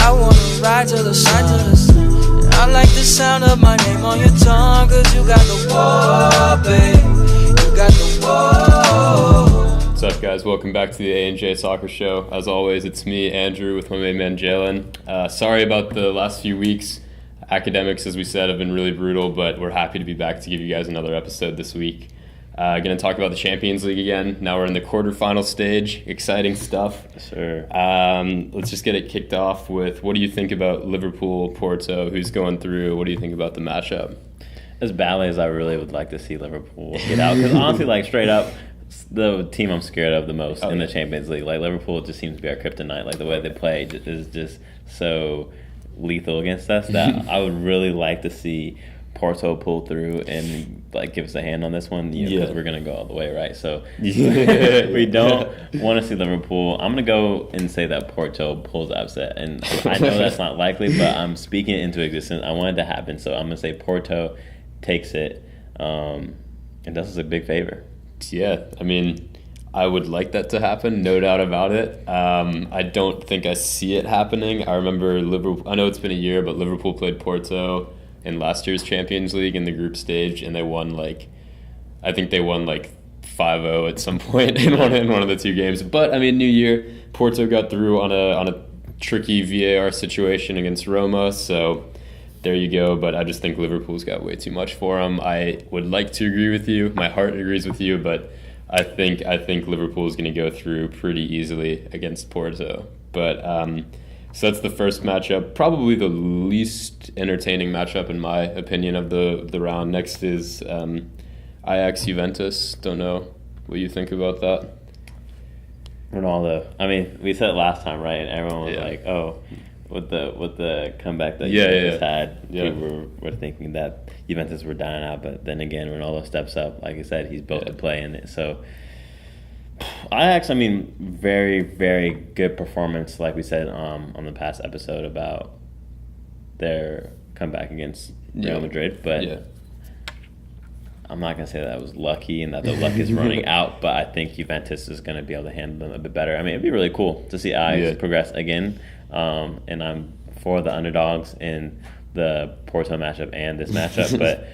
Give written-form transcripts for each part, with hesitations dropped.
I wanna ride to the sun. And I like the sound of my name on your tongue, cause you got the whoa, babe. You got the whoa. What's up, guys? Welcome back to the A&J Soccer Show. As always, it's me, Andrew, with my main man, Jalen. Sorry about the last few weeks. Academics, as we said, have been really brutal, but we're happy to be back to give you guys another episode this week. Going to talk about the Champions League again. Now we're in the quarterfinal stage. Exciting stuff. Yes, sir. Let's just get it kicked off with, what do you think about Liverpool, Porto? Who's going through? What do you think about the matchup? As badly as I really would like to see Liverpool get out, because honestly, like, straight up, the team I'm scared of the most in the Champions League. Like, Liverpool just seems to be our kryptonite. Like, the way they play is just so lethal against us that I would really like to see Porto pull through and like give us a hand on this one, because we're gonna go all the way, right? So we don't want to see Liverpool. I'm gonna go and say that Porto pulls the upset, and I know that's not likely, but I'm speaking it into existence. I want it to happen, so I'm gonna say Porto takes it, and does us a big favor. Yeah, I mean, I would like that to happen, no doubt about it. I don't think I see it happening. I remember Liverpool. I know it's been a year, but Liverpool played Porto in last year's Champions League in the group stage, and they won I think they won 5-0 at some point in one of the two games. But I mean, new year, Porto got through on a tricky VAR situation against Roma, so there you go. But I just think Liverpool's got way too much for them. I would like to agree with you. My heart agrees with you, but I think Liverpool is going to go through pretty easily against Porto. But so that's the first matchup, probably the least entertaining matchup in my opinion of the round. Next is Ajax Juventus. Don't know what you think about that. Ronaldo. I mean, we said it last time, right? And everyone was like, "Oh, with the comeback that Juventus had, people were thinking that Juventus were dying out." But then again, Ronaldo steps up. Like I said, he's built to play in it. So Ajax, I mean, very, very good performance, like we said on the past episode about their comeback against Real Madrid. But I'm not going to say that I was lucky and that the luck is running out, but I think Juventus is going to be able to handle them a bit better. I mean, it'd be really cool to see Ajax progress again. And I'm for the underdogs in the Porto matchup and this matchup, but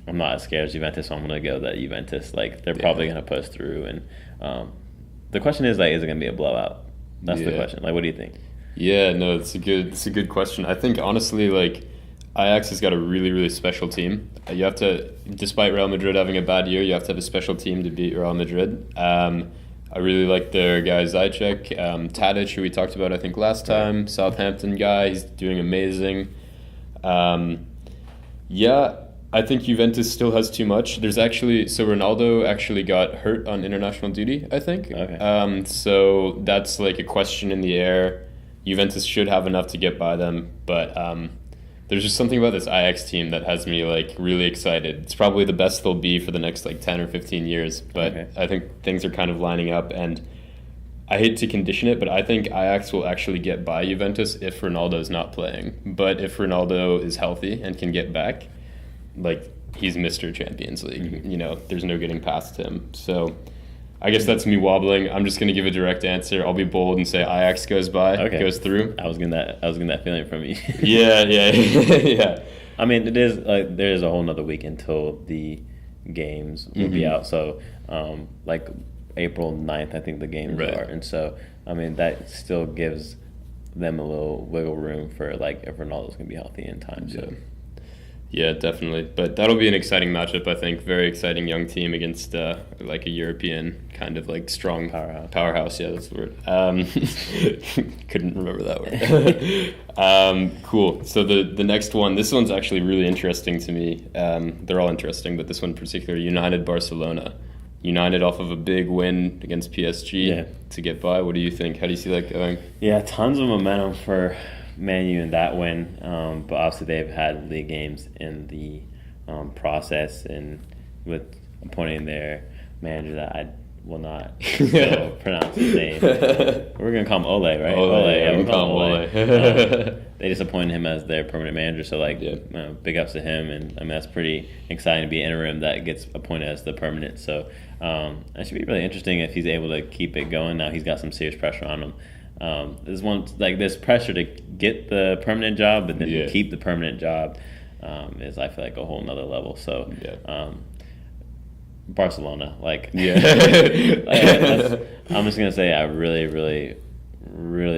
I'm not as scared as Juventus, so I'm going to go that Juventus, they're probably going to push through. And the question is, is it going to be a blowout? That's the question. What do you think? Yeah, no, it's a good question. I think, honestly, Ajax has got a really, really special team. You have to, despite Real Madrid having a bad year, you have to have a special team to beat Real Madrid. I really like their guy, Zajček. Tadic, who we talked about, I think, last time, Southampton guy, he's doing amazing. I think Juventus still has too much. Ronaldo actually got hurt on international duty, I think. Okay. So that's a question in the air. Juventus should have enough to get by them, but there's just something about this Ajax team that has me really excited. It's probably the best they'll be for the next 10 or 15 years, but I think things are kind of lining up, and I hate to condition it, but I think Ajax will actually get by Juventus if Ronaldo's not playing. But if Ronaldo is healthy and can get back, he's Mr. Champions League. Mm-hmm. There's no getting past him. So I guess that's me wobbling. I'm just going to give a direct answer. I'll be bold and say Ajax goes goes through. I was getting that feeling from you. Yeah. I mean, it is there is a whole nother week until the games will be out. So April 9th, I think the games are. And so, I mean, that still gives them a little wiggle room for if Ronaldo's going to be healthy in time. So. Yeah, definitely. But that'll be an exciting matchup, I think. Very exciting young team against a European kind of strong powerhouse. Yeah, that's the word. Couldn't remember that word. Cool. So the next one, this one's actually really interesting to me. They're all interesting, but this one in particular, United Barcelona. United off of a big win against PSG to get by. What do you think? How do you see that going? Yeah, tons of momentum for Man U in that win, but obviously they've had league games in the process, and with appointing their manager that I will not pronounce his name. We're going to call him Ole, right? Ole. Yeah, we're calling him Ole. They just appointed him as their permanent manager, so big ups to him, and I mean that's pretty exciting to be interim that gets appointed as the permanent. So that should be really interesting if he's able to keep it going. Now he's got some serious pressure on him. There's one like there's pressure to get the permanent job, but then to keep the permanent job is I feel like a whole nother level. So Barcelona, like I'm just gonna say I really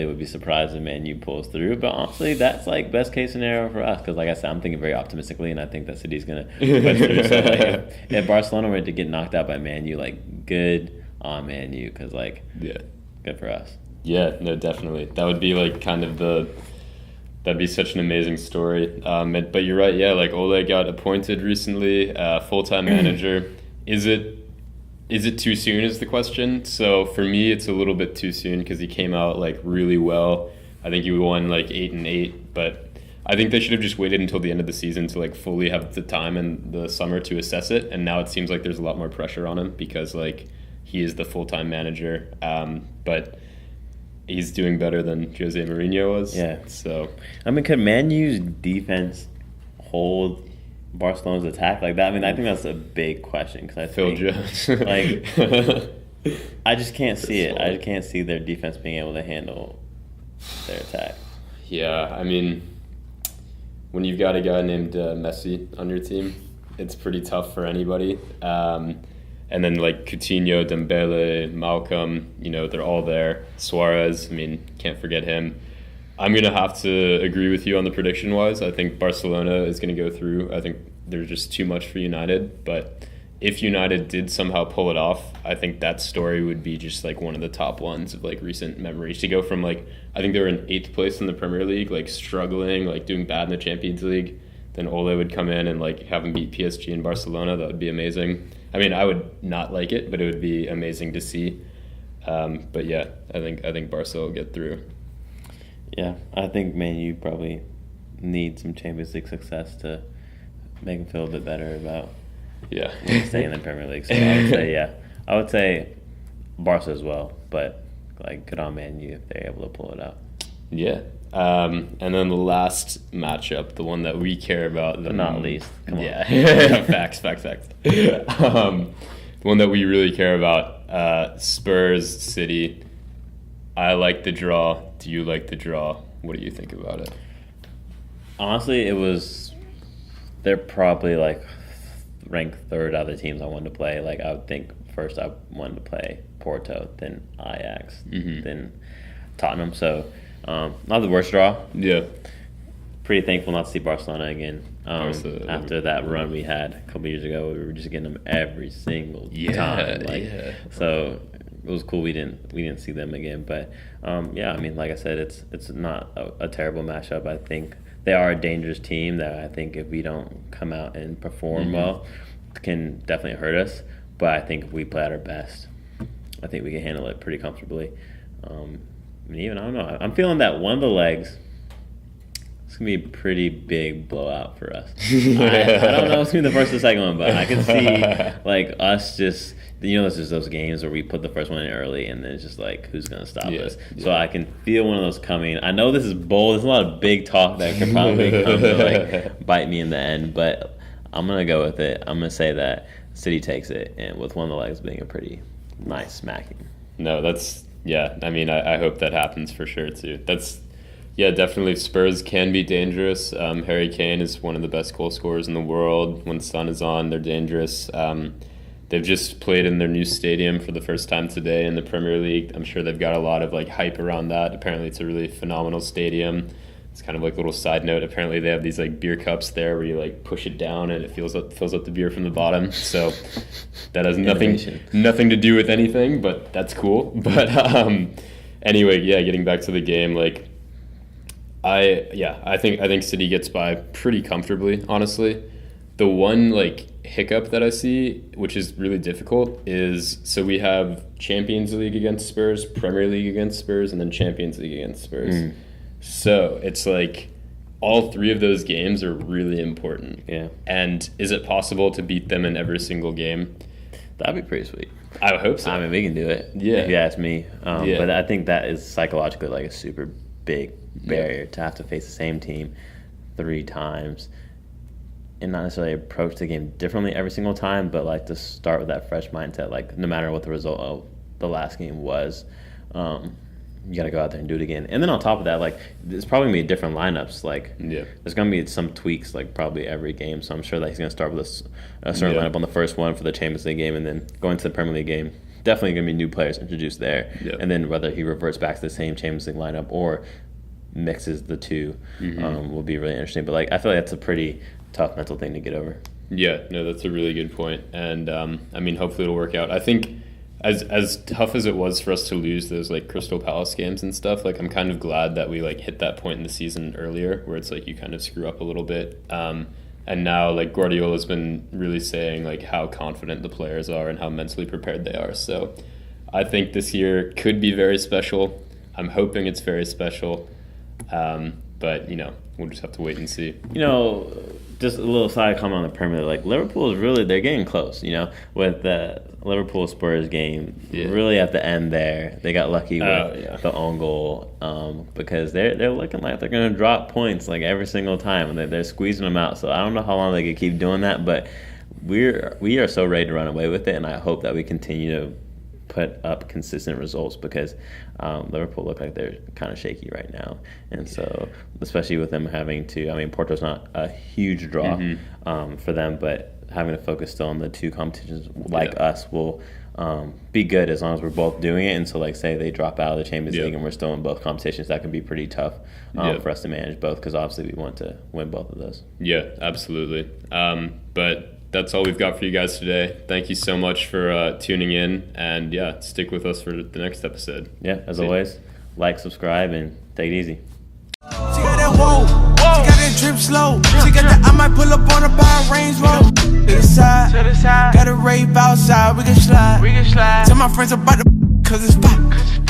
would be surprised if Man U pulls through. But honestly, that's like best case scenario for us because, like I said, I'm thinking very optimistically, and I think that City's gonna push through. So like, if Barcelona were to get knocked out by Man U, like good on Man U because like good for us. Yeah, no, definitely. That would be like kind of that'd be such an amazing story. But you're right. Yeah, like Ole got appointed recently, full-time manager. Is it too soon is the question. So for me, it's a little bit too soon because he came out like really well. I think he won like 8-8, but I think they should have just waited until the end of the season to like fully have the time in the summer to assess it. And now it seems like there's a lot more pressure on him because like he is the full-time manager. But he's doing better than Jose Mourinho was. Yeah. So I mean, could Man U's defense hold Barcelona's attack like that? I mean, I think that's a big question because I Phil think Jones. like I just can't see it. I just can't see their defense being able to handle their attack. Yeah, I mean, when you've got a guy named Messi on your team, it's pretty tough for anybody. And then like Coutinho, Dembele, Malcolm, they're all there. Suarez, I mean, can't forget him. I'm going to have to agree with you on the prediction-wise. I think Barcelona is going to go through. I think there's just too much for United. But if United did somehow pull it off, I think that story would be just like one of the top ones of like recent memories. To go from like, I think they were in 8th place in the Premier League, like struggling, like doing bad in the Champions League. Then Ole would come in and like have them beat PSG and Barcelona. That would be amazing. I mean, I would not like it, but it would be amazing to see. But yeah, I think Barca will get through. Yeah, I think Man U probably need some Champions League success to make them feel a bit better about staying in the Premier League. So I would say Barca as well, but like good on Man U if they're able to pull it out. Yeah. And then the last matchup, the one that we care about, but not least. Come on. Yeah. Facts. The one that we really care about, Spurs, City. I like the draw. Do you like the draw? What do you think about it? Honestly, they're probably like ranked third out of the teams I wanted to play. Like I would think first I wanted to play Porto, then Ajax, then Tottenham. So not the worst draw. Yeah. Pretty thankful not to see Barcelona again. After that run we had a couple years ago, we were just getting them every single time. So it was cool we didn't see them again. But I mean, like I said, it's not a terrible matchup. I think they are a dangerous team that I think if we don't come out and perform well, can definitely hurt us. But I think if we play at our best, I think we can handle it pretty comfortably. I don't know. I'm feeling that one of the legs, it's going to be a pretty big blowout for us. I don't know if it's going to be the first or the second one, but I can see like us just, it's just those games where we put the first one in early and then it's just like, who's going to stop us? Yeah. So I can feel one of those coming. I know this is bold. There's a lot of big talk that could probably come to like bite me in the end, but I'm going to go with it. I'm going to say that City takes it, and with one of the legs being a pretty nice smacking. No, that's... Yeah, I mean, I hope that happens for sure, too. Definitely Spurs can be dangerous. Harry Kane is one of the best goal scorers in the world. When the sun is on, they're dangerous. They've just played in their new stadium for the first time today in the Premier League. I'm sure they've got a lot of like hype around that. Apparently, it's a really phenomenal stadium. It's kind of like a little side note. Apparently, they have these like beer cups there where you like push it down and it fills up the beer from the bottom. So that has nothing to do with anything, but that's cool. But anyway, getting back to the game, like I think City gets by pretty comfortably, honestly. The one like hiccup that I see, which is really difficult, is so we have Champions League against Spurs, Premier League against Spurs, and then Champions League against Spurs. So it's like all three of those games are really important. Yeah. And is it possible to beat them in every single game? That'd be pretty sweet. I hope so. I mean, we can do it. Yeah. If you ask me. But I think that is psychologically like a super big barrier to have to face the same team 3 times and not necessarily approach the game differently every single time, but like to start with that fresh mindset, like no matter what the result of the last game was. you got to go out there and do it again. And then on top of that, like, there's probably going to be different lineups. Like, there's going to be some tweaks, like, probably every game. So I'm sure that he's going to start with a certain lineup on the first one for the Champions League game, and then going to the Premier League game. Definitely going to be new players introduced there. And then whether he reverts back to the same Champions League lineup or mixes the two will be really interesting. But, like, I feel like that's a pretty tough mental thing to get over. Yeah, no, that's a really good point. And, I mean, hopefully it'll work out. I think as tough as it was for us to lose those, like, Crystal Palace games and stuff, like, I'm kind of glad that we, like, hit that point in the season earlier where it's, like, you kind of screw up a little bit. And now, like, Guardiola's been really saying, like, how confident the players are and how mentally prepared they are. So I think this year could be very special. I'm hoping it's very special. But, you know, we'll just have to wait and see. You know, just a little side comment on the Premier League. Like, Liverpool is really, they're getting close, you know, with the Liverpool-Spurs game. Really at the end there, they got lucky with the own goal because they're looking like they're going to drop points, like, every single time. And they're squeezing them out. So I don't know how long they can keep doing that, but we are so ready to run away with it, and I hope that we continue to put up consistent results because Liverpool look like they're kind of shaky right now. And so, especially with them having to, I mean, Porto's not a huge draw for them, but having to focus still on the two competitions like us will be good as long as we're both doing it. And so, like, say they drop out of the Champions League and we're still in both competitions, that can be pretty tough for us to manage both because obviously we want to win both of those. Yeah, absolutely. But that's all we've got for you guys today. Thank you so much for tuning in, and stick with us for the next episode. Yeah, as always, like, subscribe, and take it easy. She got that whoa, she got that drip slow. She got that I might pull up on a power range road. To the side, got a rave outside, we can slide. Tell my friends about the cause it's pop.